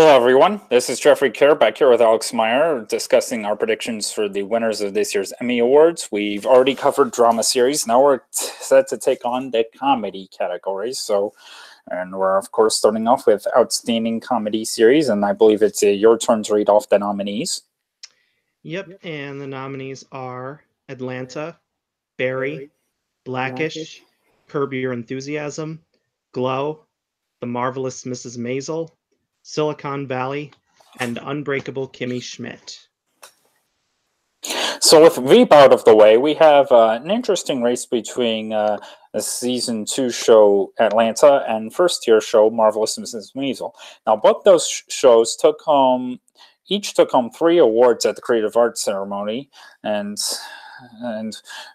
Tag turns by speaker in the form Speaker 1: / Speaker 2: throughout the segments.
Speaker 1: Hello, everyone. This is Jeffrey Kerr back here with Alex Meyer discussing our predictions for the winners of this year's Emmy Awards. We've already covered drama series. Now we're set to take on the comedy categories. And we're, of course, starting off with Outstanding Comedy Series. And I believe it's your turn to read off the nominees.
Speaker 2: Yep, and the nominees are Atlanta, Barry, Blackish, Curb Your Enthusiasm, Glow, The Marvelous Mrs. Maisel, Silicon Valley, and Unbreakable Kimmy Schmidt.
Speaker 1: So with Veep out of the way, we have an interesting race between the season 2 show Atlanta and first-year show Marvelous Mrs. Maisel. Now, both those shows each took home 3 awards at the Creative Arts Ceremony, and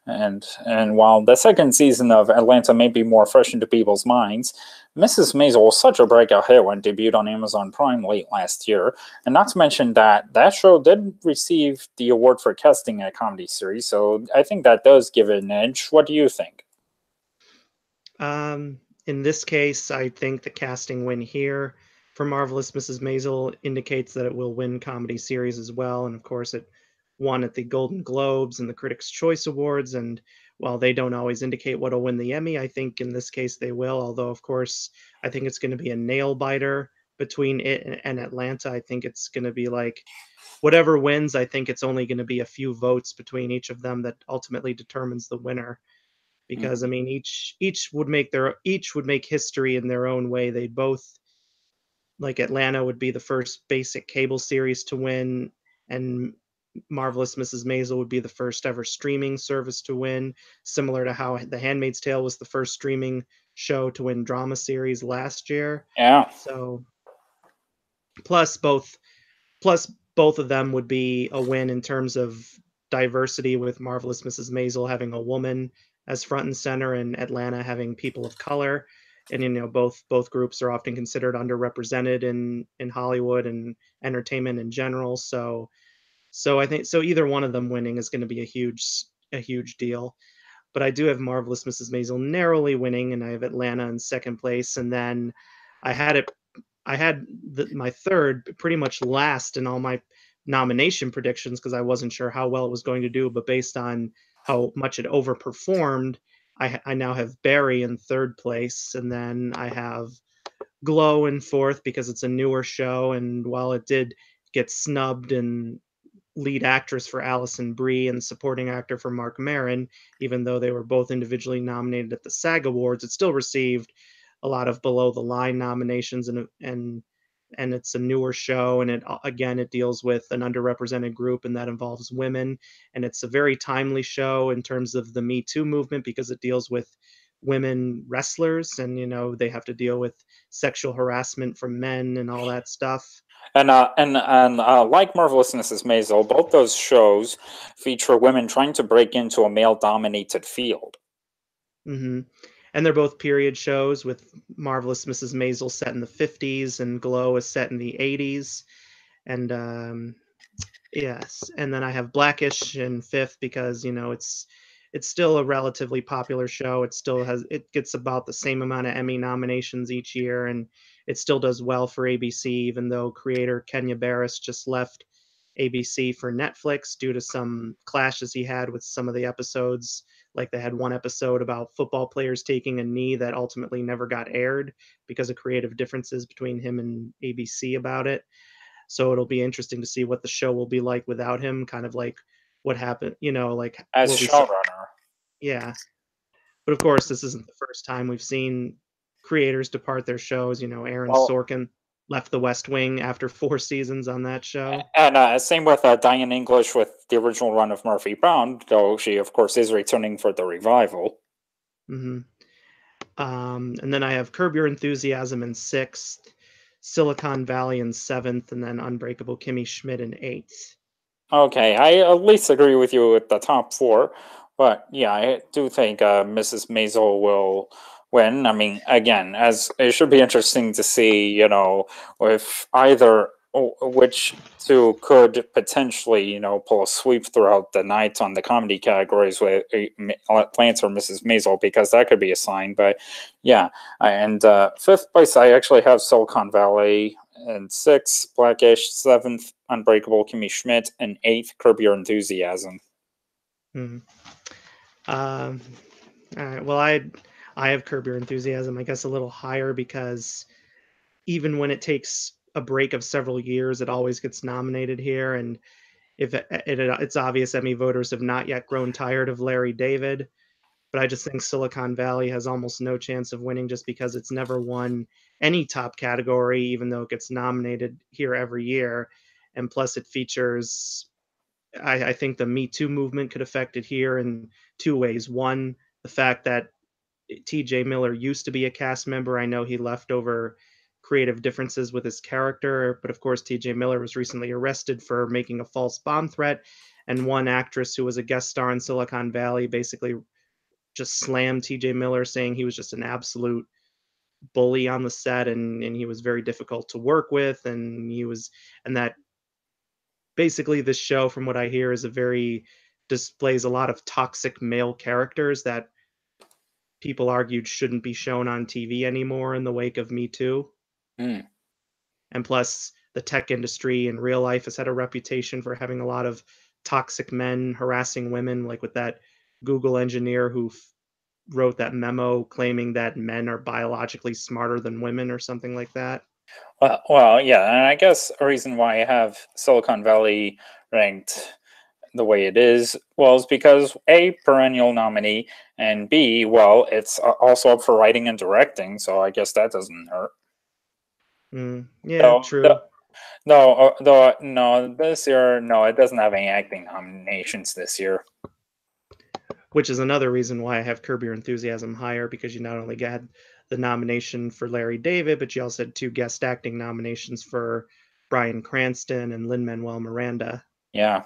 Speaker 1: while the second season of Atlanta may be more fresh into people's minds, Mrs. Maisel was such a breakout hit when it debuted on Amazon Prime late last year. And not to mention that show did receive the award for casting in a comedy series, so I think that does give it an edge. What do you think?
Speaker 2: In this case, I think the casting win here for Marvelous Mrs. Maisel indicates that it will win comedy series as well. And of course, it won at the Golden Globes and the Critics' Choice Awards. And while they don't always indicate what will win the Emmy, I think in this case they will. Although, of course, I think it's going to be a nail biter between it and Atlanta. I think it's going to be like whatever wins. I think it's only going to be a few votes between each of them that ultimately determines the winner. Because I mean, each would make history in their own way. They both, like, Atlanta would be the first basic cable series to win, and Marvelous Mrs. Maisel would be the first ever streaming service to win, similar to how The Handmaid's Tale was the first streaming show to win drama series last year.
Speaker 1: Yeah.
Speaker 2: So plus both of them would be a win in terms of diversity, with Marvelous Mrs. Maisel having a woman as front and center and Atlanta having people of color. And both groups are often considered underrepresented in Hollywood and entertainment in general. So I think either one of them winning is going to be a huge deal. But I do have Marvelous Mrs. Maisel narrowly winning, and I have Atlanta in second place. And then I had my third pretty much last in all my nomination predictions because I wasn't sure how well it was going to do. But based on how much it overperformed, I now have Barry in third place, and then I have Glow in fourth because it's a newer show, and while it did get snubbed in lead actress for Alison Brie and supporting actor for Mark Maron, even though they were both individually nominated at the SAG Awards, it still received a lot of below the line nominations, and it's a newer show, and it deals with an underrepresented group, and that involves women. And it's a very timely show in terms of the Me Too movement because it deals with women wrestlers, and they have to deal with sexual harassment from men and all that stuff.
Speaker 1: And like Marvelous Mrs. Maisel, both those shows feature women trying to break into a male-dominated field.
Speaker 2: Mm-hmm. And they're both period shows, with Marvelous Mrs. Maisel set in the 50s and Glow is set in the 80s. And yes, and then I have Blackish in fifth because it's still a relatively popular show. It gets about the same amount of Emmy nominations each year, and it still does well for ABC, even though creator Kenya Barris just left ABC for Netflix due to some clashes he had with some of the episodes. Like, they had one episode about football players taking a knee that ultimately never got aired because of creative differences between him and ABC about it. So it'll be interesting to see what the show will be like without him, kind of like what happened, like
Speaker 1: As
Speaker 2: what we saw.
Speaker 1: showrunner.
Speaker 2: Yeah. But of course, this isn't the first time we've seen creators depart their shows. Aaron Sorkin left The West Wing after 4 seasons on that show.
Speaker 1: And same with Diane English with the original run of Murphy Brown, though she, of course, is returning for the revival.
Speaker 2: Mm-hmm. And then I have Curb Your Enthusiasm in sixth, Silicon Valley in seventh, and then Unbreakable Kimmy Schmidt in eighth.
Speaker 1: Okay, I at least agree with you with the top 4, but yeah, I do think Mrs. Maisel will win. I mean, again, as it should be interesting to see, if either which two could potentially, pull a sweep throughout the night on the comedy categories with Lance or Mrs. Maisel, because that could be a sign. But yeah, and fifth place, I actually have Silicon Valley. and six, Blackish. Seventh, Unbreakable Kimmy Schmidt, and eighth, Curb Your Enthusiasm.
Speaker 2: Mhm. Um, all right. Well, I have Curb Your Enthusiasm, I guess, a little higher because even when it takes a break of several years, it always gets nominated here. And if it's obvious Emmy voters have not yet grown tired of Larry David, but I just think Silicon Valley has almost no chance of winning just because it's never won any top category, even though it gets nominated here every year. And plus, it features, I think the Me Too movement could affect it here in two ways. One, the fact that TJ Miller used to be a cast member. I know he left over creative differences with his character, but of course, TJ Miller was recently arrested for making a false bomb threat. And one actress who was a guest star in Silicon Valley basically just slammed TJ Miller, saying he was just an absolute bully on the set and he was very difficult to work with. And that basically this show, from what I hear, is a very displays a lot of toxic male characters that people argued shouldn't be shown on TV anymore in the wake of Me Too.
Speaker 1: Hmm.
Speaker 2: And plus, the tech industry in real life has had a reputation for having a lot of toxic men harassing women, like with that Google engineer who wrote that memo claiming that men are biologically smarter than women or something like that.
Speaker 1: Well, yeah, and I guess a reason why I have Silicon Valley ranked the way it is, well, is because A, perennial nominee, and B, well, it's also up for writing and directing, so I guess that doesn't hurt.
Speaker 2: Yeah,
Speaker 1: Though,
Speaker 2: true.
Speaker 1: no, this year, no, it doesn't have any acting nominations this year.
Speaker 2: Which is another reason why I have Curb Your Enthusiasm higher, because you not only got the nomination for Larry David, but you also had two guest acting nominations for Bryan Cranston and Lin-Manuel Miranda.
Speaker 1: Yeah.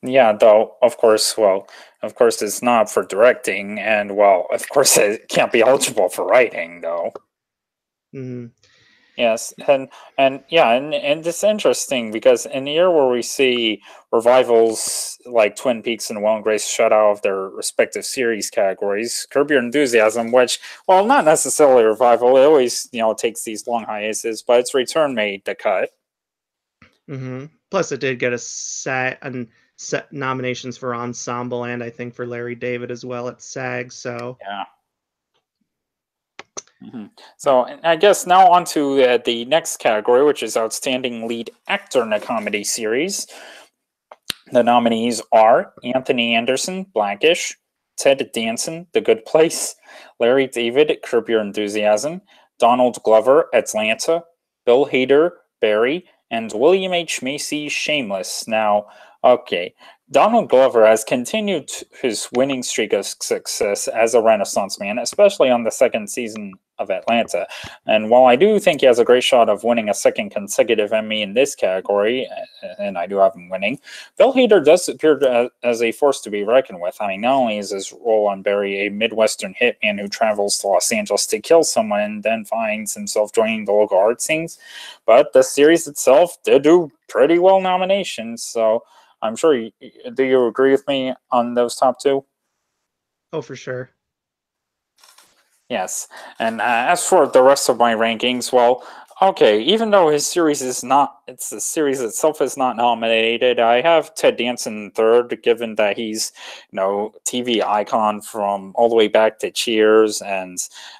Speaker 1: Yeah, though, of course, well, of course it's not for directing, and, well, of course it can't be eligible for writing, though.
Speaker 2: Mhm.
Speaker 1: Yes, and yeah, and it's interesting because in a year where we see revivals like Twin Peaks and Will and Grace shut out of their respective series categories, Curb Your Enthusiasm, which, well, not necessarily a revival, it always takes these long hiatuses, but its return made the cut.
Speaker 2: Plus, it did get set nominations for ensemble and I think for Larry David as well at SAG. So,
Speaker 1: Yeah. So I guess now on to the next category, which is Outstanding Lead Actor in a Comedy Series. The nominees are Anthony Anderson, Blackish; Ted Danson, The Good Place; Larry David, Curb Your Enthusiasm; Donald Glover, Atlanta; Bill Hader, Barry; and William H. Macy, Shameless. Now, okay, Donald Glover has continued his winning streak of success as a Renaissance man, especially on the second season of Atlanta. And while I do think he has a great shot of winning a second consecutive Emmy in this category, and I do have him winning, Bill Hader does appear as a force to be reckoned with. I mean, not only is his role on Barry a Midwestern hitman who travels to Los Angeles to kill someone and then finds himself joining the local art scenes, but the series itself did do pretty well nominations. So I'm sure. Do you agree with me on those top two?
Speaker 2: oh, for sure.
Speaker 1: Yes. And as for the rest of my rankings, well, okay, even though his series is not, it's the series itself is not nominated, I have Ted Danson third, given that he's, TV icon from all the way back to Cheers. And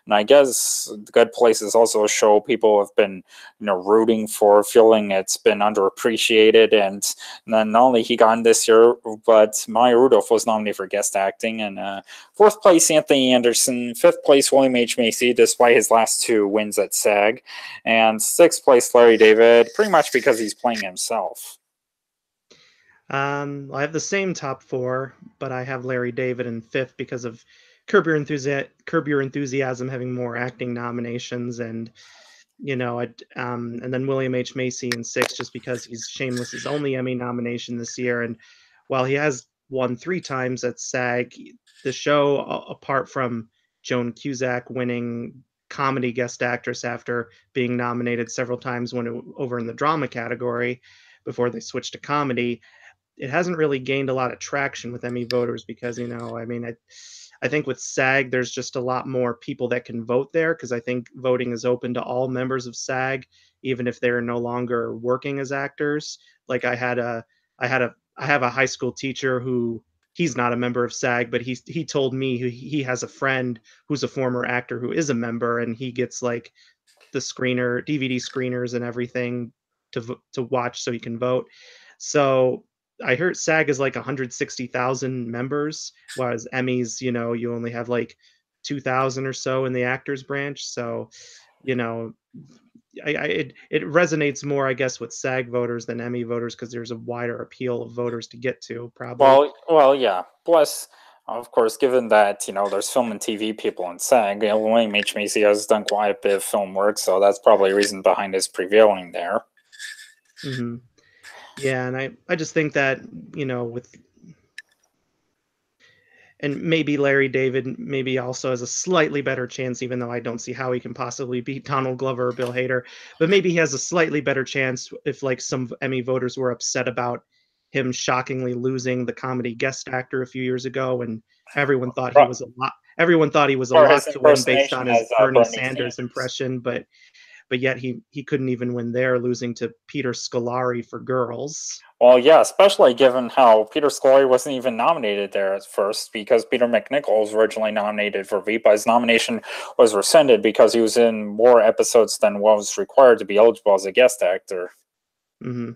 Speaker 1: I guess The Good Place is also a show people have been, rooting for, feeling it's been underappreciated. And then not only he got in this year, but Maya Rudolph was nominated for guest acting. And fourth place, Anthony Anderson. Fifth place, William H. Macy, despite his last two wins at SAG. And sixth place, Larry David, pretty much because he's playing himself.
Speaker 2: I have the same top four, but I have Larry David in fifth because of Curb Your Enthusiasm having more acting nominations, and then William H. Macy in six just because he's Shameless's only Emmy nomination this year. And while he has won three times at SAG, the show, apart from Joan Cusack winning comedy guest actress after being nominated several times over in the drama category before they switched to comedy, it hasn't really gained a lot of traction with Emmy voters because, I mean, I think with SAG, there's just a lot more people that can vote there because I think voting is open to all members of SAG, even if they're no longer working as actors. Like I have a high school teacher who he's not a member of SAG, but he told me he has a friend who's a former actor who is a member, and he gets like the DVD screeners and everything to watch so he can vote. So I heard SAG is like 160,000 members, whereas Emmys, you only have like 2,000 or so in the actors branch. So, you know, it resonates more, I guess, with SAG voters than Emmy voters because there's a wider appeal of voters to get to, probably.
Speaker 1: Well, yeah. Plus, of course, given that there's film and TV people in SAG, William H Macy has done quite a bit of film work, so that's probably a reason behind his prevailing there.
Speaker 2: Hmm. Yeah, and I just think that with and maybe Larry David maybe also has a slightly better chance, even though I don't see how he can possibly beat Donald Glover or Bill Hader. But maybe he has a slightly better chance if like some Emmy voters were upset about him shockingly losing the comedy guest actor a few years ago, and
Speaker 1: Right.
Speaker 2: everyone thought he was a
Speaker 1: Or his
Speaker 2: lock to win based
Speaker 1: impersonation
Speaker 2: on his
Speaker 1: as
Speaker 2: Bernie
Speaker 1: Bernie
Speaker 2: Sanders
Speaker 1: Sanders.
Speaker 2: impression, but yet he couldn't even win there, losing to Peter Scolari for Girls.
Speaker 1: Well, yeah, especially given how Peter Scolari wasn't even nominated there at first because Peter McNichol was originally nominated for Veep, but his nomination was rescinded because he was in more episodes than what was required to be eligible as a guest actor.
Speaker 2: Hmm.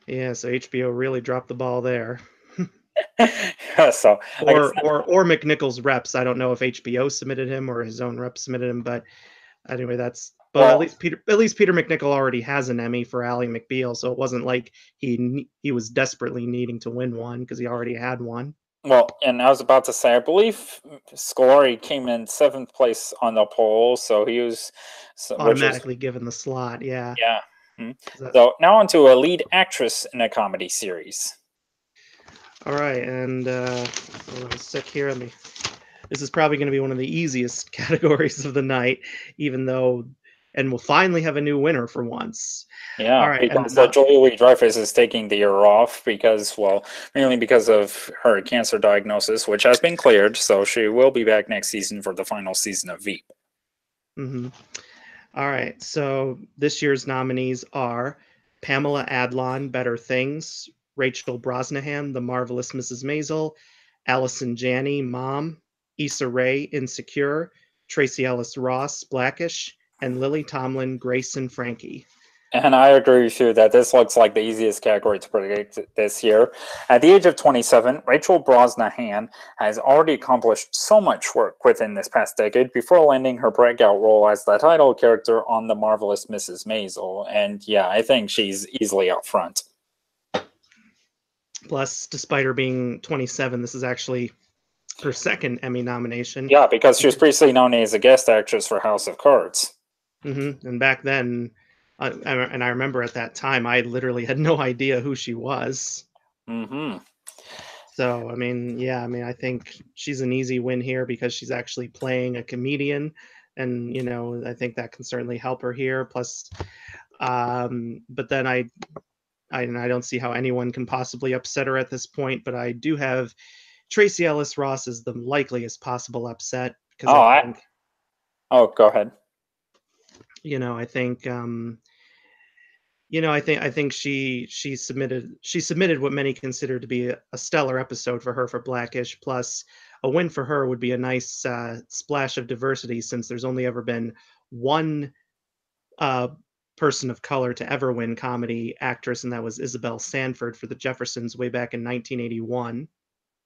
Speaker 2: Yeah, so HBO really dropped the ball there.
Speaker 1: So I guess
Speaker 2: Or McNichol's reps. I don't know if HBO submitted him or his own rep submitted him, but anyway, but
Speaker 1: well,
Speaker 2: at least Peter McNichol already has an Emmy for Ally McBeal, so it wasn't like he was desperately needing to win one because he already had one.
Speaker 1: and I was about to say, I believe Scolari came in seventh place on the poll, so he was, which is
Speaker 2: Automatically given the slot, yeah.
Speaker 1: yeah. Hmm.
Speaker 2: That-
Speaker 1: So now on to a lead actress in a comedy series.
Speaker 2: all right, and hold on a sec here. This is probably going to be one of the easiest categories of the night, even though, and we'll finally have a new winner for once. All
Speaker 1: Yeah,
Speaker 2: right, and
Speaker 1: because Julia Louis-Dreyfus is taking the year off because, well, mainly because of her cancer diagnosis, which has been cleared. So she will be back next season for the final season of Veep.
Speaker 2: mm-hmm. All right, so this year's nominees are Pamela Adlon, Better Things, Rachel Brosnahan, The Marvelous Mrs. Maisel, Allison Janney, Mom, Issa Rae, Insecure, Tracy Ellis Ross, Blackish, and Lily Tomlin, Grace and Frankie.
Speaker 1: And I agree with you that this looks like the easiest category to predict this year. At the age of 27, Rachel Brosnahan has already accomplished so much work within this past decade before landing her breakout role as the title character on The Marvelous Mrs. Maisel. And yeah, I think she's easily up front.
Speaker 2: Plus, despite her being 27, this is actually her second Emmy nomination.
Speaker 1: Yeah, because she was previously nominated as a guest actress for House of Cards.
Speaker 2: Mm-hmm. And back then, and I remember at that time, I literally had no idea who she was.
Speaker 1: Mm-hmm.
Speaker 2: So, I mean, yeah, I mean, I think she's an easy win here because she's actually playing a comedian, and I think that can certainly help her here. Plus, but then I don't see how anyone can possibly upset her at this point. But I do have Tracy Ellis Ross as the likeliest possible upset because
Speaker 1: Oh, go ahead.
Speaker 2: I think I think she submitted what many consider to be a stellar episode for her for Blackish. Plus, a win for her would be a nice splash of diversity since there's only ever been one uh, person of color to ever win comedy actress, and that was Isabel Sanford for The Jeffersons way back in 1981.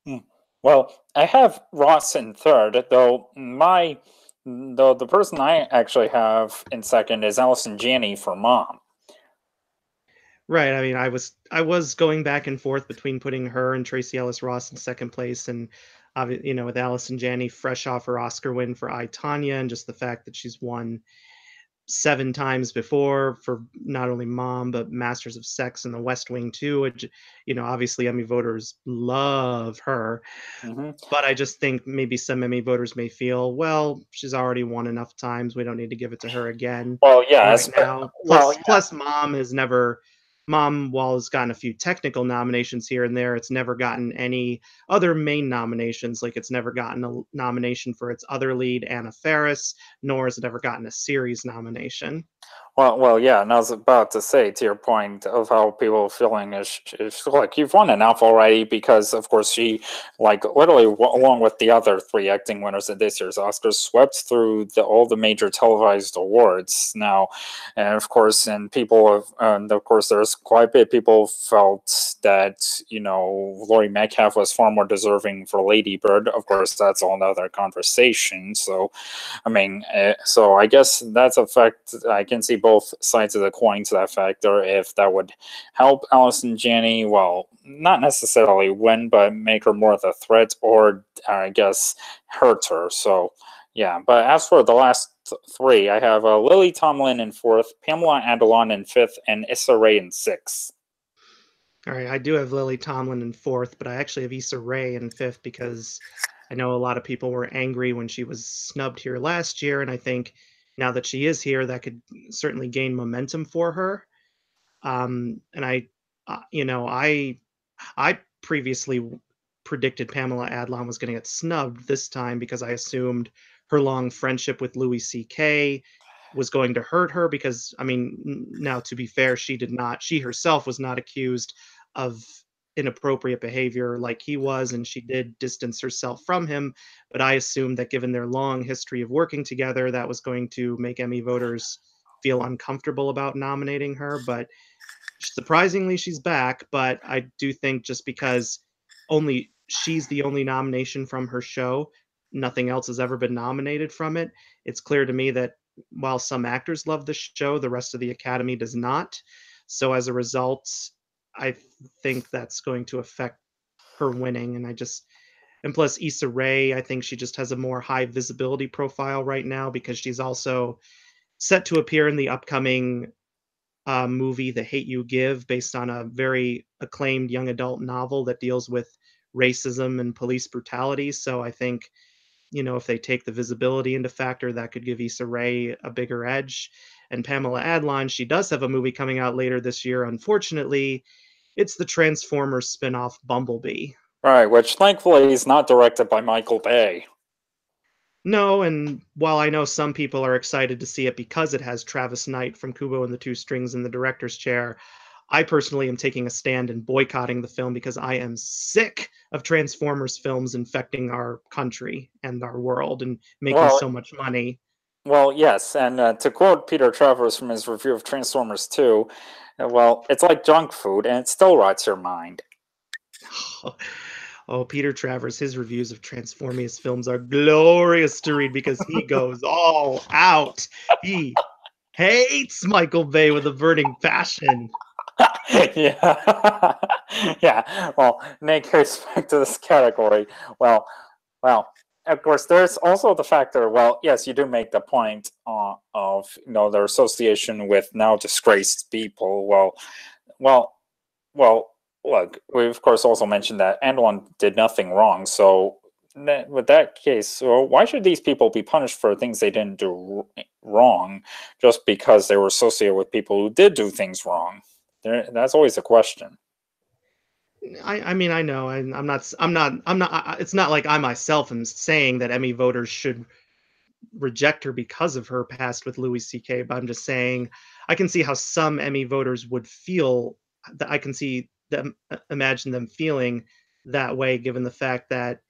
Speaker 1: Hmm. Well, I have Ross in third, though the person I actually have in second is Allison Janney for Mom.
Speaker 2: Right. I mean, I was going back and forth between putting her and Tracy Ellis Ross in second place, and with Allison Janney fresh off her Oscar win for I Tanya, and just the fact that she's won 7 times before for not only Mom but Masters of Sex and The West Wing too. Which, obviously Emmy voters love her,
Speaker 1: Mm-hmm.
Speaker 2: but I just think maybe some Emmy voters may feel, well, she's already won enough times. We don't need to give it to her again
Speaker 1: Well, yeah,
Speaker 2: right now.
Speaker 1: well,
Speaker 2: Plus, Mom has never Mom, while it's gotten a few technical nominations here and there, it's never gotten any other main nominations. Like it's never gotten a nomination for its other lead, Anna Faris, nor has it ever gotten a series nomination.
Speaker 1: Yeah, and I was about to say to your point of how people are feeling is like you've won enough already because, of course, she, like, literally, along with the other three acting winners of this year's Oscars, swept through all the major televised awards now. And, of course, there's quite a bit of people felt that, Laurie Metcalf was far more deserving for Lady Bird. Of course, that's all another conversation. So, I mean, so I guess that's a fact. I can see both sides of the coin to that factor. If that would help Allison Janney, well, not necessarily win, but make her more of a threat, or I guess hurt her. So, yeah. But as for the last three, I have Lily Tomlin in fourth, Pamela Adlon in fifth, and Issa Rae in sixth.
Speaker 2: All right, I do have Lily Tomlin in fourth, but I actually have Issa Rae in fifth because I know a lot of people were angry when she was snubbed here last year, and I think now that she is here, that could certainly gain momentum for her. And I previously predicted Pamela Adlon was going to get snubbed this time because I assumed her long friendship with Louis C.K. was going to hurt her because, I mean, now to be fair, she herself was not accused of inappropriate behavior like he was, and she did distance herself from him. But I assumed that given their long history of working together, that was going to make Emmy voters feel uncomfortable about nominating her. But surprisingly, she's back, but I do think just because only she's the only nomination from her show, nothing else has ever been nominated from it. It's clear to me that while some actors love the show, the rest of the Academy does not. So as a result, I think that's going to affect her winning. And plus Issa Rae, I think she just has a more high visibility profile right now because she's also set to appear in the upcoming movie, The Hate You Give, based on a very acclaimed young adult novel that deals with racism and police brutality. So I think, if they take the visibility into factor, that could give Issa Rae a bigger edge. And Pamela Adlon, she does have a movie coming out later this year. Unfortunately, it's the Transformers spinoff Bumblebee.
Speaker 1: Right, which thankfully is not directed by Michael Bay.
Speaker 2: No, and while I know some people are excited to see it because it has Travis Knight from Kubo and the Two Strings in the director's chair, I personally am taking a stand and boycotting the film because I am sick of Transformers films infecting our country and our world and making
Speaker 1: Well,
Speaker 2: so much money.
Speaker 1: yes, and to quote Peter Travers from his review of Transformers 2, it's like junk food and it still rots your mind.
Speaker 2: Oh, Peter Travers, his reviews of Transformers films are glorious to read because he goes all out. He hates Michael Bay with a burning passion.
Speaker 1: Yeah. Yeah. Well, Nick goes back to this category. Well, well, of course, there's also the factor. Well, yes, you do make the point of their association with now disgraced people. Well, well. Look, we of course also mentioned that Anduin did nothing wrong. So, with that case, so why should these people be punished for things they didn't do wrong, just because they were associated with people who did do things wrong? That's always a question.
Speaker 2: I mean, I know, and it's not like I myself am saying that Emmy voters should reject her because of her past with Louis C.K., but I'm just saying I can see how some Emmy voters would feel that I can see them imagine them feeling that way given the fact that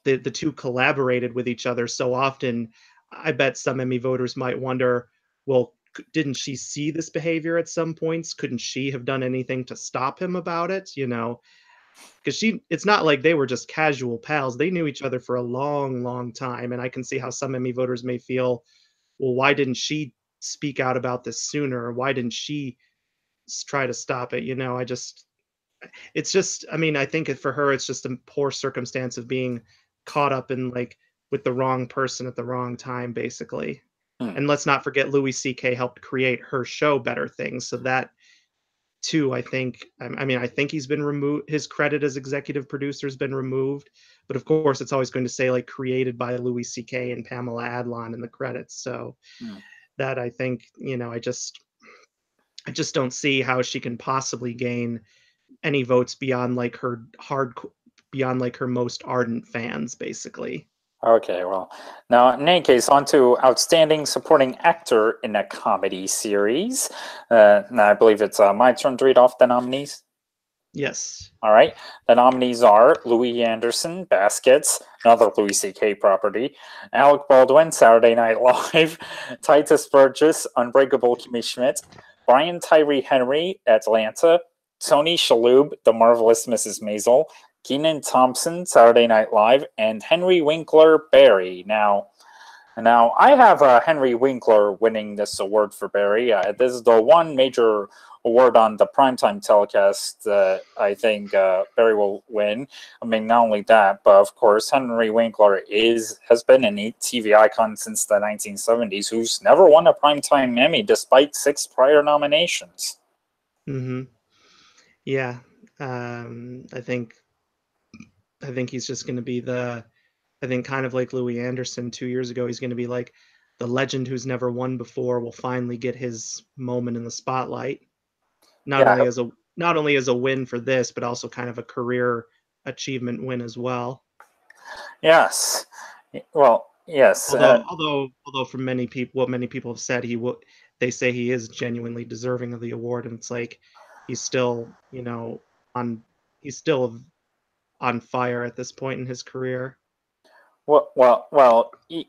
Speaker 2: the two collaborated with each other so often. I bet some Emmy voters might wonder, well, didn't she see this behavior at some points? Couldn't she have done anything to stop him about it? Because it's not like they were just casual pals. They knew each other for a long, long time. And I can see how some Emmy voters may feel, well, why didn't she speak out about this sooner? Why didn't she try to stop it? It's just, I mean, I think for her, it's just a poor circumstance of being caught up in like with the wrong person at the wrong time, basically.
Speaker 1: Hmm.
Speaker 2: And let's not forget Louis C.K. helped create her show Better Things. So that too, I think he's been removed. His credit as executive producer has been removed, but of course, it's always going to say like created by Louis C.K. and Pamela Adlon in the credits. So
Speaker 1: Hmm.
Speaker 2: that I think, I just I just don't see how she can possibly gain any votes beyond like her beyond like her most ardent fans, basically.
Speaker 1: Okay, well, now in any case, on to Outstanding Supporting Actor in a Comedy Series. Now I believe it's my turn to read off the nominees.
Speaker 2: Yes.
Speaker 1: All right. The nominees are Louis Anderson, Baskets, another Louis C.K. property, Alec Baldwin, Saturday Night Live, Titus Burgess, Unbreakable Kimmy Schmidt, Brian Tyree Henry, Atlanta, Tony Shalhoub, The Marvelous Mrs. Maisel, Kenan Thompson, Saturday Night Live, and Henry Winkler, Barry. Now, I have Henry Winkler winning this award for Barry. This is the one major award on the primetime telecast that I think Barry will win. I mean, not only that, but of course, Henry Winkler has been an TV icon since the 1970s, who's never won a primetime Emmy despite 6 prior nominations.
Speaker 2: Mm-hmm. Yeah. Um, I think I think he's just going to be I think kind of like Louis Anderson 2 years ago, he's going to be like the legend who's never won before will finally get his moment in the spotlight. Not
Speaker 1: Yeah,
Speaker 2: only as a not only as a win for this, but also kind of a career achievement win as well.
Speaker 1: yes. Well, yes.
Speaker 2: Although for many people, what many people have said, they say he is genuinely deserving of the award, and it's like he's still, on he's still on fire at this point in his career.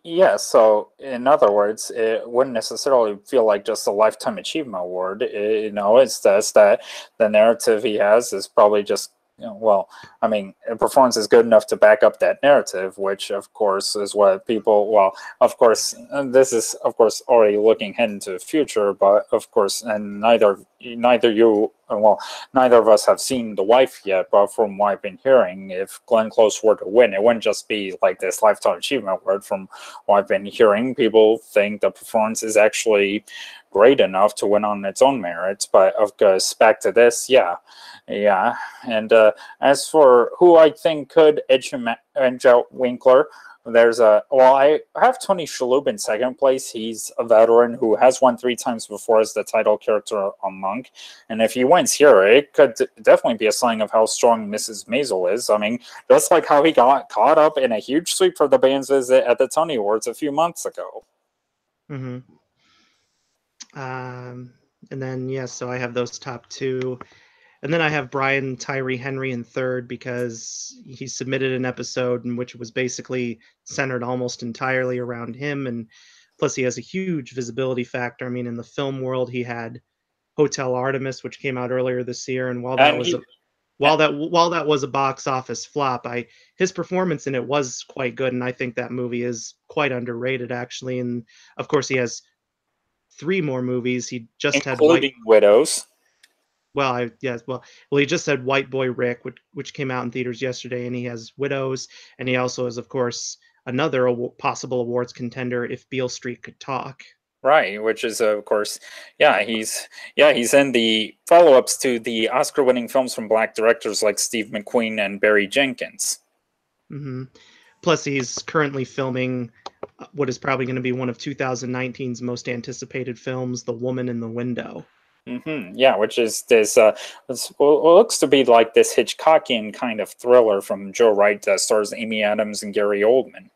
Speaker 1: Yeah. So, in other words, it wouldn't necessarily feel like just a lifetime achievement award. It's just that the narrative he has is probably just, I mean, a performance is good enough to back up that narrative, which, of course, is what people. Well, of course, this is, of course, already looking ahead into the future, but of course, and neither you, well, neither of us have seen The Wife yet, but from what I've been hearing, if Glenn Close were to win, it wouldn't just be like this lifetime achievement award. From what I've been hearing, people think the performance is actually great enough to win on its own merits. But of course, back to this, yeah. And as for who I think could edge out Winkler, I have Tony Shalhoub in second place. He's a veteran who has won 3 times before as the title character on Monk, and if he wins here, it could definitely be a sign of how strong Mrs. Maisel is. I mean, just like how he got caught up in a huge sweep for the band's visit at the Tony Awards a few months ago.
Speaker 2: Mm-hmm. And then yes, so I have those top two. And then I have Brian Tyree Henry in third because he submitted an episode in which it was basically centered almost entirely around him. And plus, he has a huge visibility factor. I mean, in the film world, he had Hotel Artemis, which came out earlier this year. And
Speaker 1: And he,
Speaker 2: while that was a box office flop, his performance in it was quite good. And I think that movie is quite underrated, actually. And of course, he has 3 more movies. He just had
Speaker 1: including Widows.
Speaker 2: he just had White Boy Rick, which came out in theaters yesterday, and he has Widows, and he also has, of course, another possible awards contender if Beale Street Could Talk.
Speaker 1: Right, which is of course, he's in the follow-ups to the Oscar-winning films from Black directors like Steve McQueen and Barry Jenkins.
Speaker 2: Mm-hmm. Plus, he's currently filming what is probably going to be one of 2019's most anticipated films, The Woman in the Window.
Speaker 1: Mm-hmm. Yeah, which is this looks to be like this Hitchcockian kind of thriller from Joe Wright that stars Amy Adams and Gary Oldman.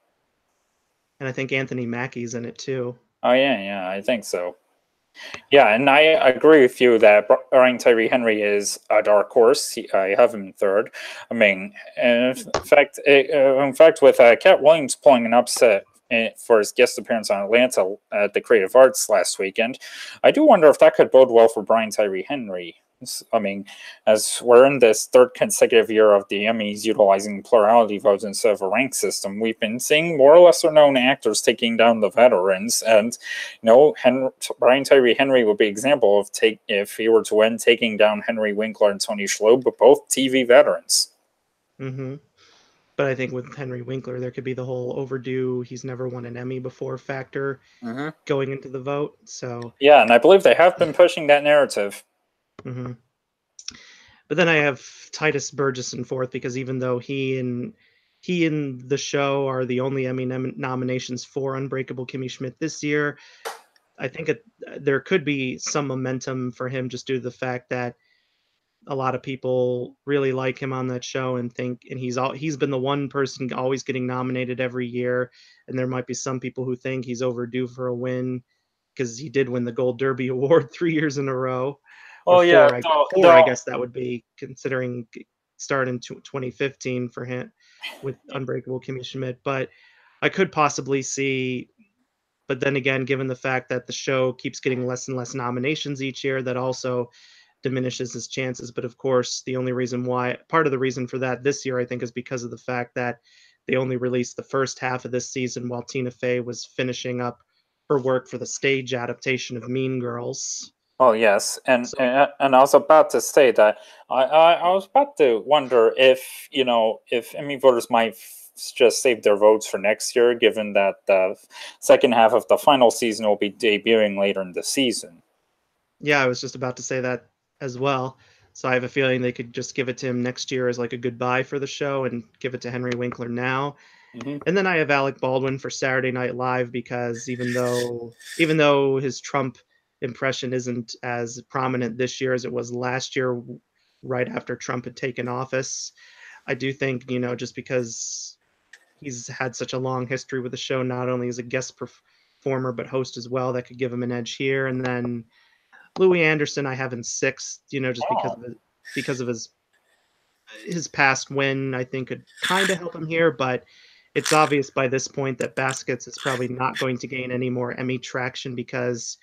Speaker 2: And I think Anthony Mackie's in it too.
Speaker 1: Oh yeah, I think so. Yeah, and I agree with you that Brian Tyree Henry is a dark horse. I have him third. I mean, in fact, with Cat Williams pulling an upset for his guest appearance on Atlanta at the Creative Arts last weekend, I do wonder if that could bode well for Brian Tyree Henry. I mean, as we're in this third consecutive year of the Emmys utilizing plurality votes instead of a rank system, we've been seeing more or lesser known actors taking down the veterans. And, Brian Tyree Henry would be an example of if he were to win, taking down Henry Winkler and Tony Shalhoub, but both TV veterans.
Speaker 2: Mm-hmm. But I think with Henry Winkler, there could be the whole overdue, he's never won an Emmy before factor going into the vote. So
Speaker 1: yeah, and I believe they have been pushing that narrative.
Speaker 2: Mm-hmm. But then I have Titus Burgess in fourth because even though he and the show are the only Emmy nominations for Unbreakable Kimmy Schmidt this year, I think there could be some momentum for him just due to the fact that a lot of people really like him on that show and think, and he's been the one person always getting nominated every year, and there might be some people who think he's overdue for a win because he did win the Gold Derby Award 3 years in a row, or
Speaker 1: Oh yeah,
Speaker 2: four, I guess that would be considering start in 2015 for him with Unbreakable Kimmy Schmidt. But I could possibly see, but then again, given the fact that the show keeps getting less and less nominations each year, that also diminishes his chances. But of course, part of the reason for that this year, I think, is because of the fact that they only released the first half of this season while Tina Fey was finishing up her work for the stage adaptation of Mean Girls.
Speaker 1: Oh yes,
Speaker 2: So
Speaker 1: and I was about to say that I was about to wonder if if Emmy voters might just save their votes for next year, given that the second half of the final season will be debuting later in the season.
Speaker 2: yeah, I was just about to say that as well. So I have a feeling they could just give it to him next year as like a goodbye for the show and give it to Henry Winkler now.
Speaker 1: Hmm.
Speaker 2: And then I have Alec Baldwin for Saturday Night Live because even though his Trump impression isn't as prominent this year as it was last year, right after Trump had taken office, I do think, just because he's had such a long history with the show, not only as a guest performer but host as well, that could give him an edge here. And then Louis Anderson, I have in sixth, just
Speaker 1: Oh,
Speaker 2: because of his past win, I think could kind of help him here, but it's obvious by this point that Baskets is probably not going to gain any more Emmy traction because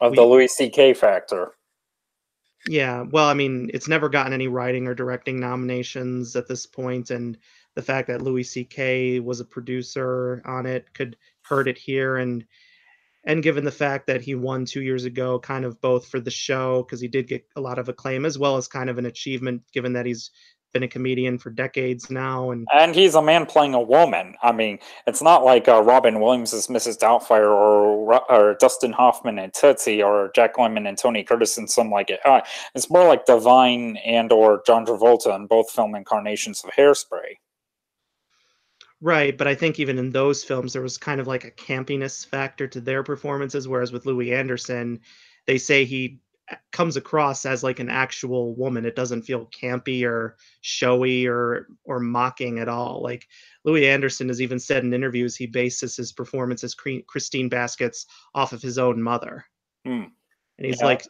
Speaker 1: of the
Speaker 2: we
Speaker 1: Louis C.K. factor.
Speaker 2: yeah, well, I mean, it's never gotten any writing or directing nominations at this point, and the fact that Louis C.K. was a producer on it could hurt it here, and given the fact that he won 2 years ago, kind of both for the show because he did get a lot of acclaim, as well as kind of an achievement given that he's been a comedian for decades now, and
Speaker 1: And he's a man playing a woman. I mean, it's not like Robin Williams as Mrs. Doubtfire, or Dustin Hoffman and Tootsie, or Jack Lemmon and Tony Curtis and something like it. It's more like Divine and or John Travolta in both film incarnations of Hairspray.
Speaker 2: right, but I think even in those films, there was kind of like a campiness factor to their performances, whereas with Louis Anderson, they say he comes across as like an actual woman. It doesn't feel campy or showy or mocking at all. Like Louis Anderson has even said in interviews he bases his performance as Christine Baskets off of his own mother.
Speaker 1: Hmm.
Speaker 2: And he's
Speaker 1: Yeah.
Speaker 2: like,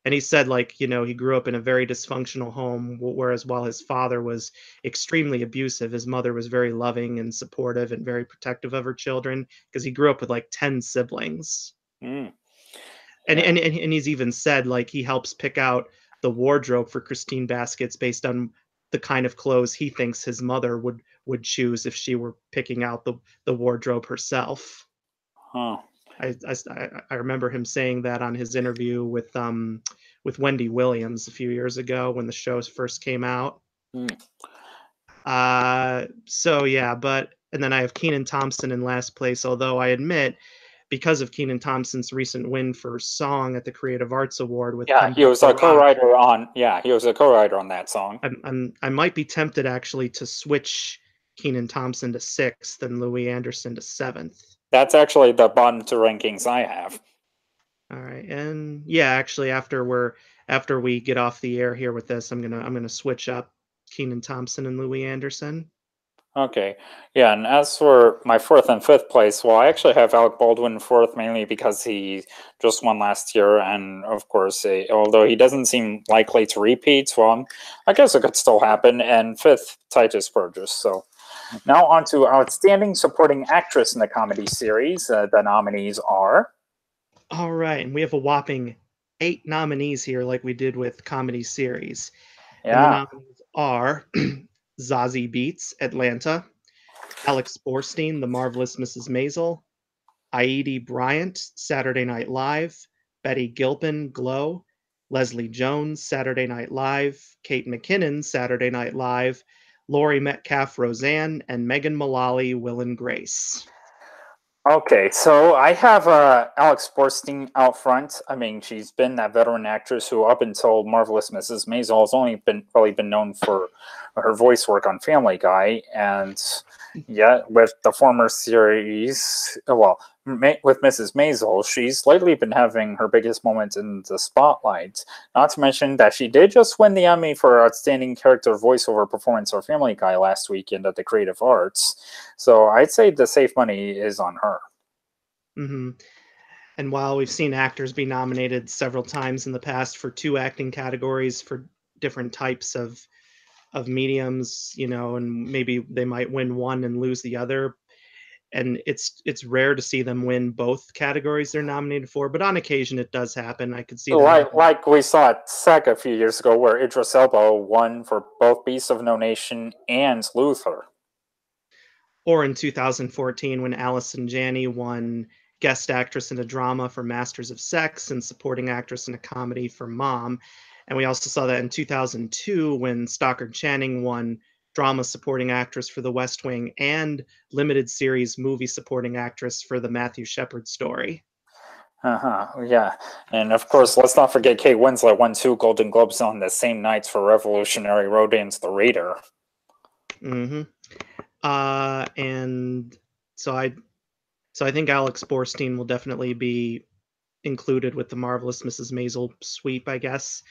Speaker 2: and he said like, he grew up in a very dysfunctional home, whereas while his father was extremely abusive, his mother was very loving and supportive and very protective of her children because he grew up with like 10 siblings.
Speaker 1: Hmm.
Speaker 2: and,
Speaker 1: Yeah.
Speaker 2: and and he's even said like he helps pick out the wardrobe for Christine Baskets based on the kind of clothes he thinks his mother would choose if she were picking out the wardrobe herself.
Speaker 1: Huh.
Speaker 2: I remember him saying that on his interview with Wendy Williams a few years ago when the shows first came out.
Speaker 1: Hmm.
Speaker 2: So yeah, but and then I have Kenan Thompson in last place, although I admit because of Kenan Thompson's recent win for song at the Creative Arts Award with
Speaker 1: Yeah,
Speaker 2: Come
Speaker 1: he
Speaker 2: Back
Speaker 1: was
Speaker 2: to
Speaker 1: a
Speaker 2: Rock,
Speaker 1: co-writer on. Yeah, he was a co-writer on that song.
Speaker 2: I might be tempted actually to switch Kenan Thompson to sixth and Louis Anderson to seventh.
Speaker 1: That's actually the bottom two rankings I have.
Speaker 2: All right, and yeah, actually, after we get off the air here with this, I'm gonna switch up Kenan Thompson and Louis Anderson.
Speaker 1: Okay. Yeah, and as for my fourth and fifth place, well, I actually have Alec Baldwin fourth mainly because he just won last year, and of course, although he doesn't seem likely to repeat, well, I guess it could still happen. And fifth, Titus Burgess. So now on to Outstanding Supporting Actress in the Comedy Series. The nominees are.
Speaker 2: All right, and we have a whopping 8 nominees here, like we did with comedy series, and the
Speaker 1: Yeah.
Speaker 2: nominees are Zazie Beetz, Atlanta; Alex Borstein, The Marvelous Mrs. Maisel; Aidi Bryant, Saturday Night Live; Betty Gilpin, Glow; Leslie Jones, Saturday Night Live; Kate McKinnon, Saturday Night Live; Laurie Metcalf, Roseanne; and Megan Mullally, Will and Grace.
Speaker 1: Okay, so I have Alex Borstein out front. I mean, she's been that veteran actress who, up until Marvelous Mrs. Maisel, has only been known for her voice work on Family Guy, and Yeah, with the former series, well, with Mrs. Maisel, she's lately been having her biggest moments in the spotlight. Not to mention that she did just win the Emmy for Outstanding Character Voiceover Performance for Family Guy last weekend at the Creative Arts. So I'd say the safe money is on her.
Speaker 2: Hmm. And while we've seen actors be nominated several times in the past for two acting categories for different types of mediums, and maybe they might win one and lose the other, and it's rare to see them win both categories they're nominated for, but on occasion it does happen. I could see that happen.
Speaker 1: Like we saw at SEC a few years ago, where Idris Elba won for both Beasts of No Nation and Luther.
Speaker 2: Or in 2014 when Allison Janney won Guest Actress in a Drama for Masters of Sex and Supporting Actress in a Comedy for Mom. And we also saw that in 2002 when Stockard Channing won Drama Supporting Actress for The West Wing and Limited Series Movie Supporting Actress for The Matthew Shepard Story.
Speaker 1: Yeah. And of
Speaker 2: So,
Speaker 1: course, let's not forget Kate Winslet won 2 Golden Globes on the same nights for Revolutionary Road and The Raider.
Speaker 2: mhm. And so I think Alex Borstein will definitely be included with the Marvelous Mrs. Maisel sweep, I guess.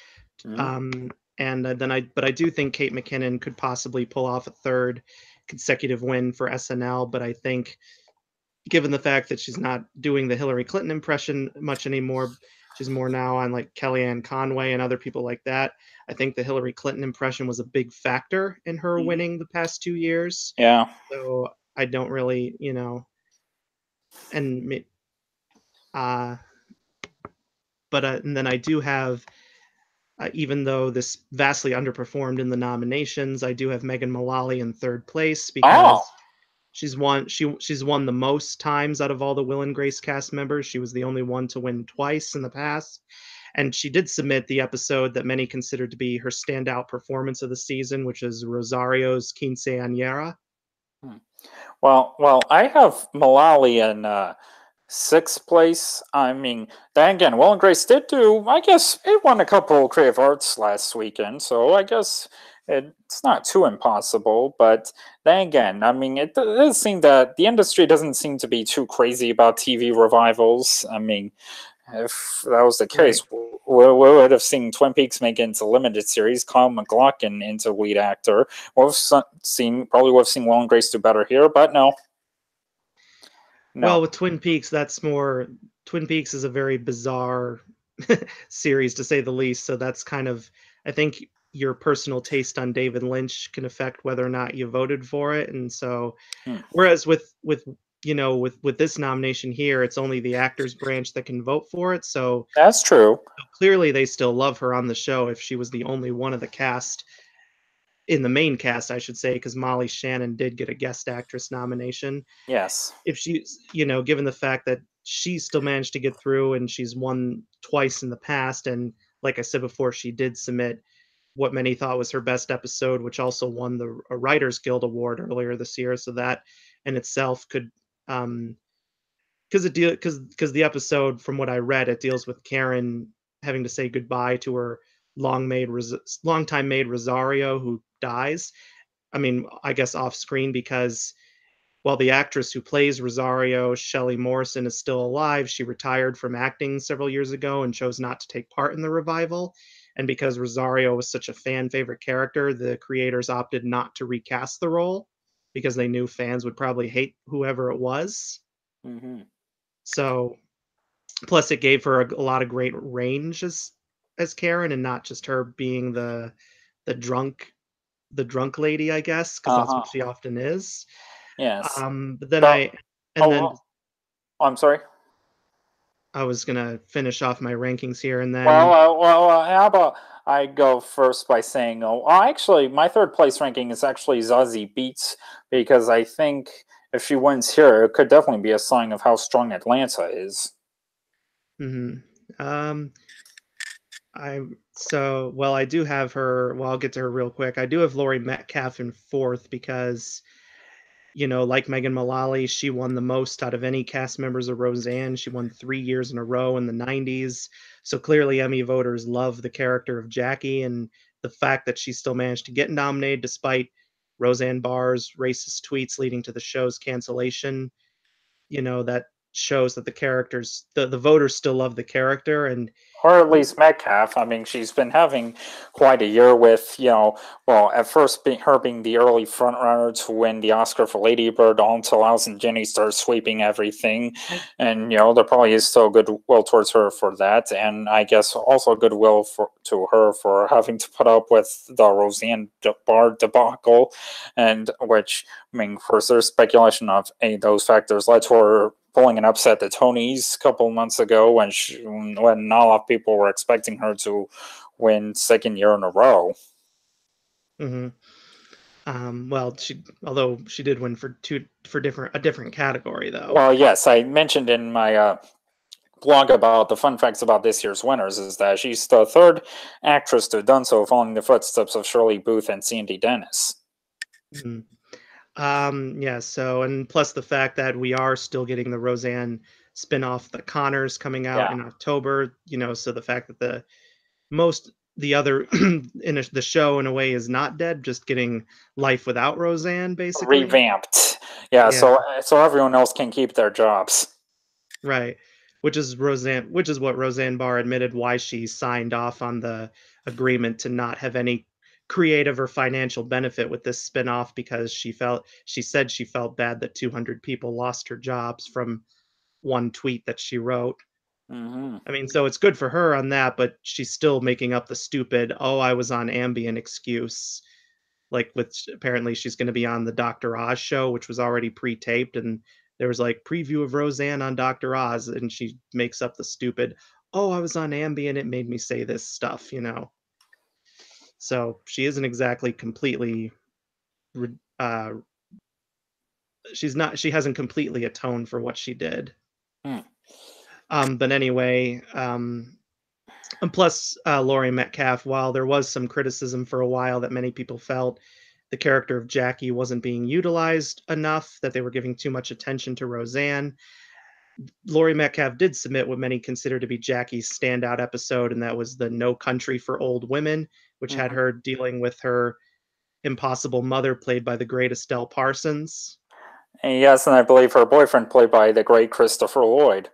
Speaker 1: Mhm.
Speaker 2: Um, and then but I do think Kate McKinnon could possibly pull off a third consecutive win for SNL. But I think, given the fact that she's not doing the Hillary Clinton impression much anymore, she's more now on like Kellyanne Conway and other people like that. I think the Hillary Clinton impression was a big factor in her winning the past 2 years.
Speaker 1: Yeah.
Speaker 2: So I don't really, and uh, and then I do have, even though this vastly underperformed in the nominations, I do have Megan Mullally in third place
Speaker 1: Oh.
Speaker 2: because she's won the most times out of all the Will and Grace cast members. She was the only one to win twice in the past. And she did submit the episode that many consider to be her standout performance of the season, which is Rosario's Quinceañera.
Speaker 1: Hmm. Well, I have Malali in sixth place. I mean, then again, Will and Grace did do. I guess it won a couple Creative Arts last weekend, so I guess it's not too impossible. But then again, I mean, it does seem that the industry doesn't seem to be too crazy about TV revivals. I mean, if that was the
Speaker 2: Right.
Speaker 1: case, we would have seen Twin Peaks make it into limited series, Kyle MacLachlan into lead actor. We've seen probably would have seen Will and Grace do better here, but no,
Speaker 2: Well,
Speaker 1: no.
Speaker 2: with Twin Peaks, that's more. Twin Peaks is a very bizarre series, to say the least. So that's kind of, I think, your personal taste on David Lynch can affect whether or not you voted for it. And so,
Speaker 1: Hmm.
Speaker 2: whereas with this nomination here, it's only the actors branch that can vote for it. So
Speaker 1: That's true.
Speaker 2: clearly, they still love her on the show if she was the only one of the cast, in the main cast, I should say, because Molly Shannon did get a guest actress nomination.
Speaker 1: Yes.
Speaker 2: If she's, given the fact that she still managed to get through and she's won twice in the past, and like I said before, she did submit what many thought was her best episode, which also won the a Writers Guild Award earlier this year. So that in itself could, because the episode, from what I read, it deals with Karen having to say goodbye to her longtime maid Rosario, who dies. I mean, I guess off screen, because while the actress who plays Rosario, Shelley Morrison, is still alive, she retired from acting several years ago and chose not to take part in the revival. And because Rosario was such a fan favorite character, the creators opted not to recast the role because they knew fans would probably hate whoever it was.
Speaker 1: Hmm.
Speaker 2: So, plus it gave her a lot of great range as Karen, and not just her being the drunk the drunk lady, I guess, because
Speaker 1: Uh
Speaker 2: that's
Speaker 1: huh.
Speaker 2: what she often is.
Speaker 1: Yes.
Speaker 2: But then
Speaker 1: But
Speaker 2: and then
Speaker 1: oh, I'm sorry.
Speaker 2: I was gonna finish off my rankings here, and then
Speaker 1: How about I go first by saying, actually, my third place ranking is actually Zazie Beats because I think if she wins here, it could definitely be a sign of how strong Atlanta is.
Speaker 2: mhm. um, I do have her. Well, I'll get to her real quick. I do have Laurie Metcalf in fourth because, like Megan Mullally, she won the most out of any cast members of Roseanne. She won 3 years in a row in the 90s. So clearly, Emmy voters love the character of Jackie, and the fact that she still managed to get nominated despite Roseanne Barr's racist tweets leading to the show's cancellation. That shows that the voters still love the character, and
Speaker 1: Or at least Metcalf. I mean, she's been having quite a year with, well, at first her being the early frontrunner to win the Oscar for Lady Bird, all until Allison Janney starts sweeping everything. And, there probably is still goodwill towards her for that. And I guess also goodwill to her for having to put up with the Roseanne Barr debacle, and which, I mean, of course, there's speculation of those factors led to her pulling an upset at the Tonys a couple months ago when not a lot of people were expecting her to win second year in a row.
Speaker 2: hmm well, although she did win for a different category though.
Speaker 1: Well, yes, I mentioned in my blog about the fun facts about this year's winners is that she's the third actress to have done so, following the footsteps of Shirley Booth and Sandy Dennis.
Speaker 2: Mhm. Yeah, so, and plus the fact that we are still getting the Roseanne spin-off, The Connors, coming out
Speaker 1: Yeah,
Speaker 2: in October, so the fact that the other the show in a way is not dead, just getting life without Roseanne, basically.
Speaker 1: revamped. Yeah,
Speaker 2: Yeah,
Speaker 1: so everyone else can keep their jobs.
Speaker 2: right. Which is what Roseanne Barr admitted why she signed off on the agreement to not have any creative or financial benefit with this spinoff, because she said she felt bad that 200 people lost her jobs from one tweet that she wrote.
Speaker 1: Mm-hmm.
Speaker 2: I mean, so it's good for her on that, but she's still making up the stupid, "Oh, I was on Ambien" excuse. Like, apparently she's going to be on the Dr. Oz show, which was already pre-taped, and there was like preview of Roseanne on Dr. Oz, and she makes up the stupid, "Oh, I was on Ambien, it made me say this stuff." So she isn't exactly completely uh she hasn't completely atoned for what she did.
Speaker 1: Hmm.
Speaker 2: But anyway, and plus, Laurie Metcalf, while there was some criticism for a while that many people felt the character of Jackie wasn't being utilized enough, that they were giving too much attention to Roseanne, Laurie Metcalf did submit what many consider to be Jackie's standout episode, and that was the No Country for Old Women, which had
Speaker 1: Mm-hmm.
Speaker 2: her dealing with her impossible mother, played by the great Estelle Parsons.
Speaker 1: And yes, and I believe her boyfriend, played by the great Christopher Lloyd.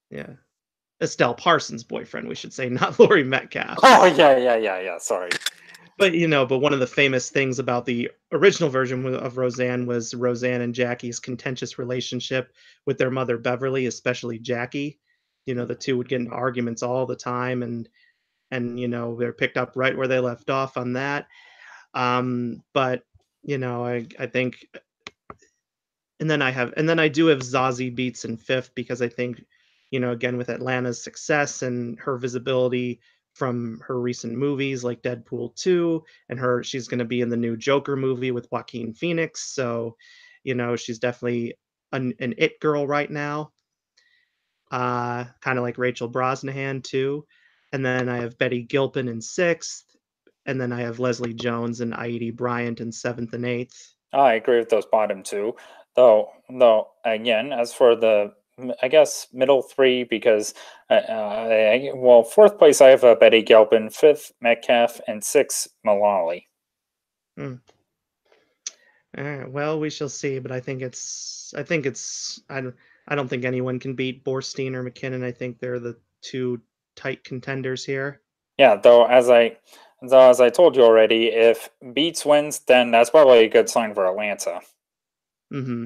Speaker 2: Yeah. Estelle Parsons' boyfriend, we should say, not Laurie
Speaker 1: Oh,
Speaker 2: Metcalf's.
Speaker 1: yeah. Sorry.
Speaker 2: But one of the famous things about the original version of Roseanne was Roseanne and Jackie's contentious relationship with their mother Beverly, especially Jackie. The two would get into arguments all the time, and they're picked up right where they left off on that. But I think, and then I do have Zazie Beetz in fifth, because I think, again, with Atlanta's success and her visibility from her recent movies like Deadpool 2, and she's going to be in the new Joker movie with Joaquin Phoenix. So, she's definitely an it girl right now. Kind of like Rachel Brosnahan too. And then I have Betty Gilpin in sixth, and then I have Leslie Jones and Aidi Bryant in seventh and eighth.
Speaker 1: I agree with those bottom two. Though again, as for the, I guess, middle three, because well, fourth place I have Betty Gilpin, fifth Metcalf, and sixth Mullally.
Speaker 2: Hmm. Well, we shall see, but I don't think anyone can beat Borstein or McKinnon. I think they're the two tight contenders here.
Speaker 1: Yeah, though as I told you already, if Beats wins, then that's probably a good sign for Atlanta.
Speaker 2: Mm-hmm.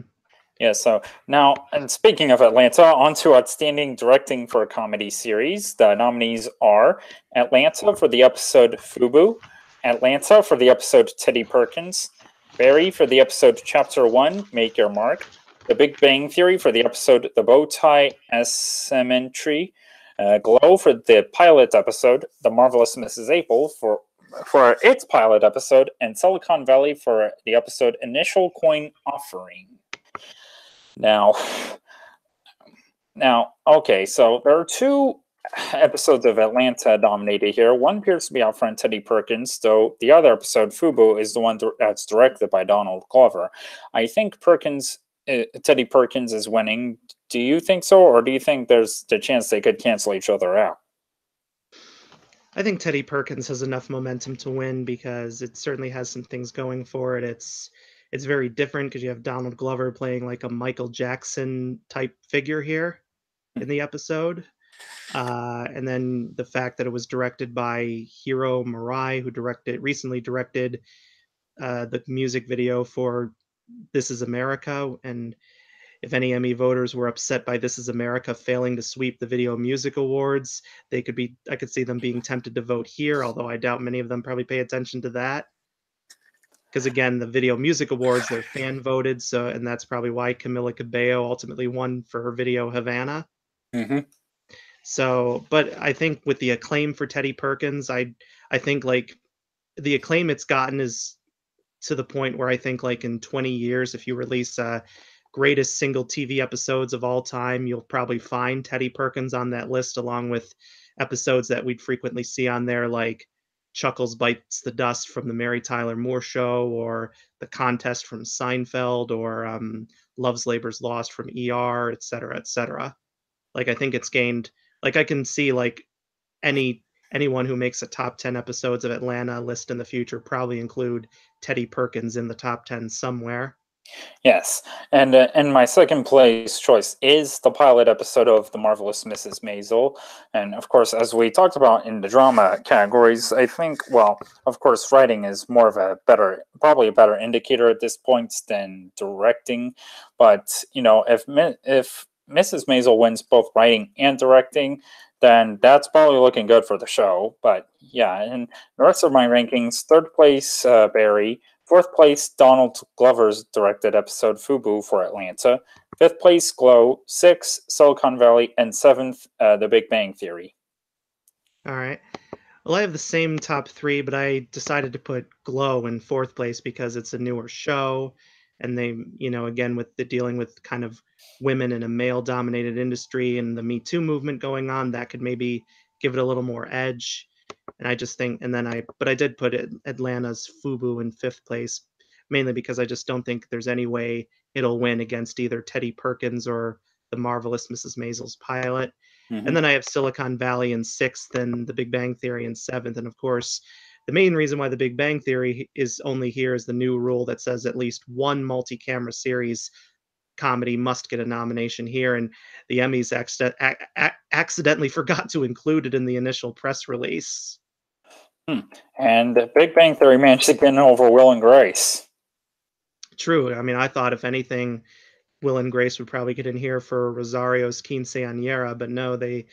Speaker 1: Yeah, so now, and speaking of Atlanta, on to Outstanding Directing for a Comedy Series. The nominees are Atlanta for the episode Fubu, Atlanta for the episode Teddy Perkins, Barry for the episode Chapter 1, Make Your Mark, The Big Bang Theory for the episode The Bowtie Asymmetry, Glow for the pilot episode, The Marvelous Mrs. April for its pilot episode, and Silicon Valley for the episode Initial Coin Offering. Now, okay, so there are two episodes of Atlanta nominated here. One appears to be our friend Teddy Perkins, though the other episode, Fubu, is the one that's directed by Donald Glover. I think Teddy Perkins is winning. Do you think so, or do you think there's the chance they could cancel each other out?
Speaker 2: I think Teddy Perkins has enough momentum to win because it certainly has some things going for it. It's very different because you have Donald Glover playing like a Michael Jackson type figure here in the episode. And then the fact that it was directed by Hiro Murai, who recently directed the music video for This Is America. And if any Emmy voters were upset by This Is America failing to sweep the Video Music Awards, I could see them being tempted to vote here, although I doubt many of them probably pay attention to that. Because again, the Video Music Awards, they're fan voted, and that's probably why Camila Cabello ultimately won for her video Havana.
Speaker 1: Hmm.
Speaker 2: So, but I think with the acclaim for Teddy Perkins, I think like the acclaim it's gotten is to the point where I think like in 20 years, if you release greatest single TV episodes of all time, you'll probably find Teddy Perkins on that list along with episodes that we'd frequently see on there like Chuckles Bites the Dust from the Mary Tyler Moore Show, or The Contest from Seinfeld, or Love's Labor's Lost from ER, et cetera, et cetera. Like I think it's gained, like I can see like any anyone who makes a top 10 episodes of Atlanta list in the future probably include Teddy Perkins in the top 10 somewhere.
Speaker 1: Yes, and my second place choice is the pilot episode of The Marvelous Mrs. Maisel, and of course, as we talked about in the drama categories, I think, well, of course, writing is more of probably a better indicator at this point than directing, but if Mrs. Maisel wins both writing and directing, then that's probably looking good for the show. But yeah, and the rest of my rankings: third place, Barry. Fourth place, Donald Glover's directed episode Fubu for Atlanta. Fifth place, Glow. Sixth, Silicon Valley. And seventh, The Big Bang Theory.
Speaker 2: All right. Well, I have the same top three, but I decided to put Glow in fourth place because it's a newer show. And they, again, with the dealing with kind of women in a male dominated industry and the Me Too movement going on, that could maybe give it a little more edge. And I just think, but I did put Atlanta's Fubu in fifth place, mainly because I just don't think there's any way it'll win against either Teddy Perkins or the marvelous Mrs. Maisel's pilot. And
Speaker 1: Mm-hmm.
Speaker 2: then I have Silicon Valley in sixth and The Big Bang Theory in seventh. And of course, the main reason why The Big Bang Theory is only here is the new rule that says at least one multi camera series comedy must get a nomination here. And the Emmys accidentally forgot to include it in the initial press release.
Speaker 1: And The Big Bang Theory managed to get over Will and Grace.
Speaker 2: True. I mean, I thought if anything, Will and Grace would probably get in here for Rosario's Quinceañera, but no, they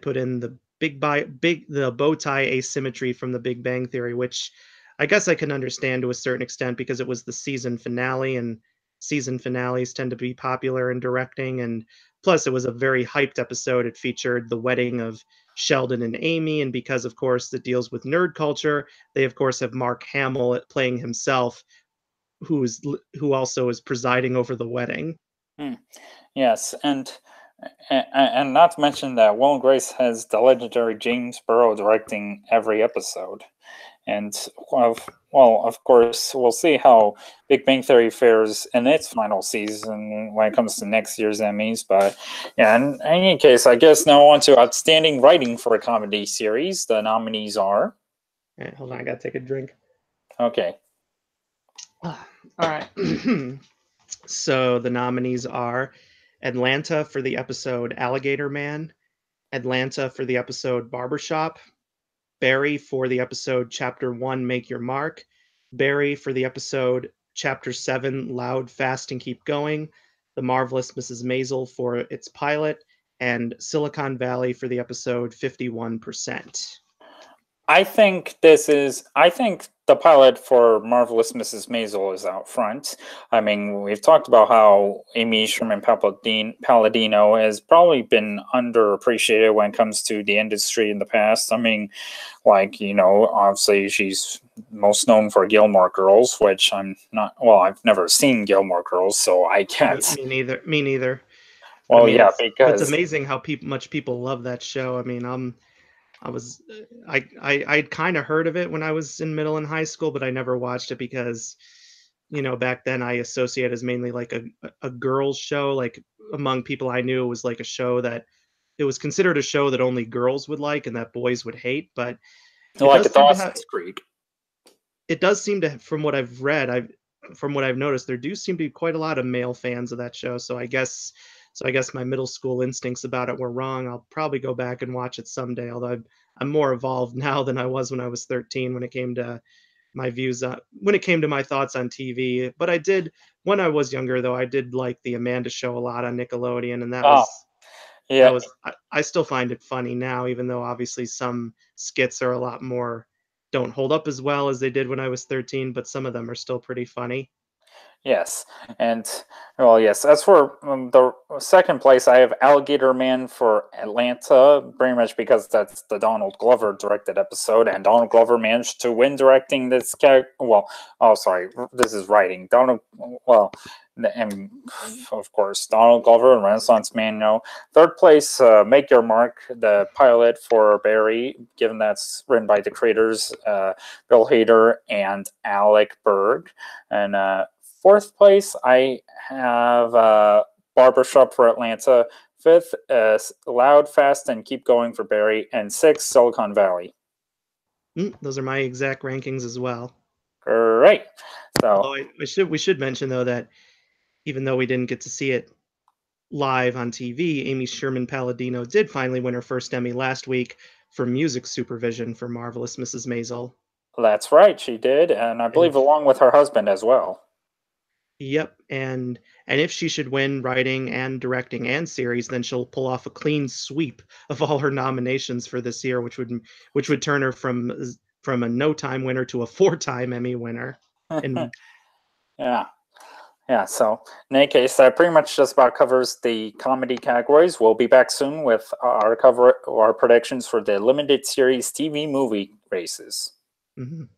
Speaker 2: put in the the bow tie asymmetry from The Big Bang Theory, which I guess I can understand to a certain extent because it was the season finale, and season finales tend to be popular in directing, and plus it was a very hyped episode. It featured the wedding of Sheldon and Amy, and because of course it deals with nerd culture, they of course have Mark Hamill playing himself, who also is presiding over the wedding.
Speaker 1: Hmm. Yes, and not to mention that Will and Grace has the legendary James Burrow directing every episode. And of course, we'll see how Big Bang Theory fares in its final season when it comes to next year's Emmys. But yeah, in any case, I guess now on to Outstanding Writing for a Comedy Series. The nominees are.
Speaker 2: All right, hold on, I gotta take a drink.
Speaker 1: Okay.
Speaker 2: All right. So the nominees are Atlanta for the episode Alligator Man, Atlanta for the episode Barbershop, Barry for the episode Chapter 1 Make Your Mark, Barry for the episode Chapter 7 Loud, Fast, and Keep Going, The Marvelous Mrs. Maisel for its pilot, and Silicon Valley for the episode 51%.
Speaker 1: I think the pilot for Marvelous Mrs. Maisel is out front. I mean, we've talked about how Amy Sherman Palladino has probably been underappreciated when it comes to the industry in the past. I mean, obviously she's most known for Gilmore Girls, which I'm not, well, I've never seen Gilmore Girls, so I can't.
Speaker 2: Me neither. Me neither. But I
Speaker 1: Well,
Speaker 2: mean,
Speaker 1: yeah,
Speaker 2: it's
Speaker 1: because
Speaker 2: amazing how much people love that show. I mean, I was I'd kind of heard of it when I was in middle and high school, but I never watched it because back then I associate as mainly like a girls show. Like among people I knew, it was like a show that it was considered a show that only girls would like and that boys would hate. But It
Speaker 1: Like a
Speaker 2: does seem to have
Speaker 1: Dawson's Creek.
Speaker 2: it does seem to, from what I've read, from what I've noticed, there do seem to be quite a lot of male fans of that show. So I guess my middle school instincts about it were wrong. I'll probably go back and watch it someday. Although I'm more evolved now than I was when I was 13 when it came to when it came to my thoughts on TV. But I did, when I was younger though, I did like the Amanda Show a lot on Nickelodeon, and
Speaker 1: Oh,
Speaker 2: that
Speaker 1: yeah,
Speaker 2: was I still find it funny now, even though obviously some skits are a lot more don't hold up as well as they did when I was 13, but some of them are still pretty funny.
Speaker 1: yes, and well, yes. As for the second place, I have Alligator Man for Atlanta, pretty much because that's the Donald Glover directed episode, and Donald Glover managed to win directing this character. Well, oh, sorry, this is writing. Donald, well, and of course, Donald Glover and Renaissance Man. No, third place, Make Your Mark, the pilot for Barry, given that's written by the creators Bill Hader and Alec Berg, and fourth place, I have Barbershop for Atlanta. Fifth, Loud, Fast, and Keep Going for Barry. And sixth, Silicon Valley.
Speaker 2: Those are my exact rankings as well.
Speaker 1: Great. So,
Speaker 2: Although we should mention though that even though we didn't get to see it live on TV, Amy Sherman Palladino did finally win her first Emmy last week for music supervision for Marvelous Mrs. Maisel.
Speaker 1: that's right, she did. And I
Speaker 2: And
Speaker 1: believe
Speaker 2: if
Speaker 1: along with her husband as well.
Speaker 2: Yep, and if she should win writing and directing and series, then she'll pull off a clean sweep of all her nominations for this year, which would turn her from a no-time winner to a four-time Emmy winner. And
Speaker 1: Yeah. Yeah, so in any case, that pretty much just about covers the comedy categories. We'll be back soon with our predictions for the limited series TV movie races.
Speaker 2: mhm.